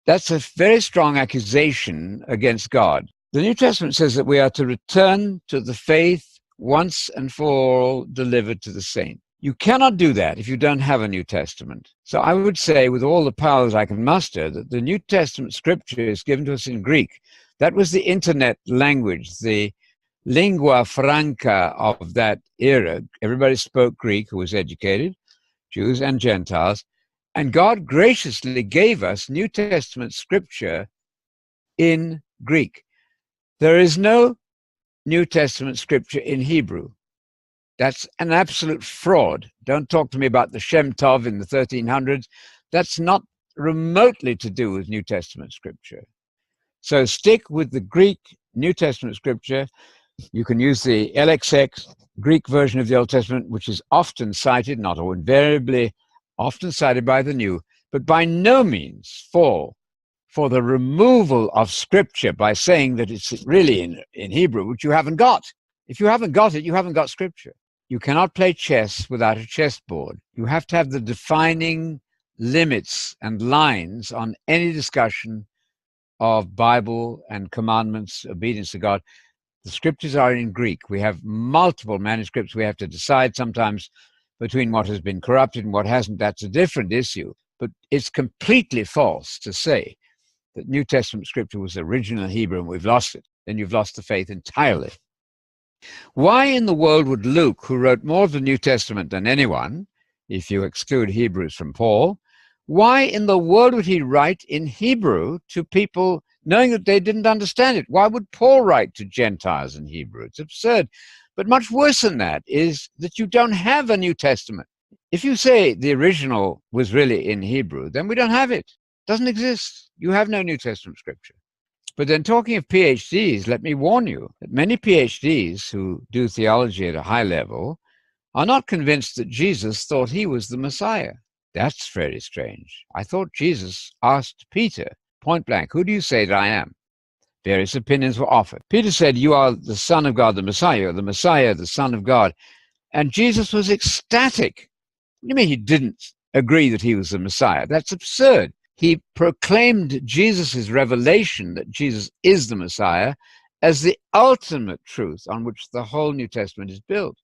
That's a very strong accusation against God. The New Testament says that we are to return to the faith once and for all delivered to the saints. You cannot do that if you don't have a New Testament. So I would say, with all the powers I can muster, that the New Testament scripture is given to us in Greek. That was the internet language, the lingua franca of that era. Everybody spoke Greek who was educated, Jews and Gentiles. And God graciously gave us New Testament scripture in Greek. There is no New Testament scripture in Hebrew. That's an absolute fraud. Don't talk to me about the Shem Tov in the 1300s. That's not remotely to do with New Testament scripture. So stick with the Greek New Testament scripture. You can use the LXX Greek version of the Old Testament, which is often cited, not invariably, often cited by the New, but by no means fall for the removal of scripture by saying that it's really in Hebrew, which you haven't got. If you haven't got it, you haven't got scripture. You cannot play chess without a chessboard. You have to have the defining limits and lines on any discussion of Bible and commandments, obedience to God. The scriptures are in Greek. We have multiple manuscripts. We have to decide sometimes between what has been corrupted and what hasn't. That's a different issue. But it's completely false to say that New Testament scripture was original Hebrew and we've lost it. Then you've lost the faith entirely. Why in the world would Luke, who wrote more of the New Testament than anyone, if you exclude Hebrews from Paul, why in the world would he write in Hebrew to people knowing that they didn't understand it? Why would Paul write to Gentiles in Hebrew? It's absurd. But much worse than that is that you don't have a New Testament. If you say the original was really in Hebrew, then we don't have it. It doesn't exist. You have no New Testament scripture. But then talking of PhDs, let me warn you that many PhDs who do theology at a high level are not convinced that Jesus thought he was the Messiah. That's very strange. I thought Jesus asked Peter, point blank, who do you say that I am? Various opinions were offered. Peter said, you are the Son of God, the Messiah, the Messiah, the Son of God. And Jesus was ecstatic. What do you mean he didn't agree that he was the Messiah? That's absurd. He proclaimed Jesus' revelation that Jesus is the Messiah as the ultimate truth on which the whole New Testament is built.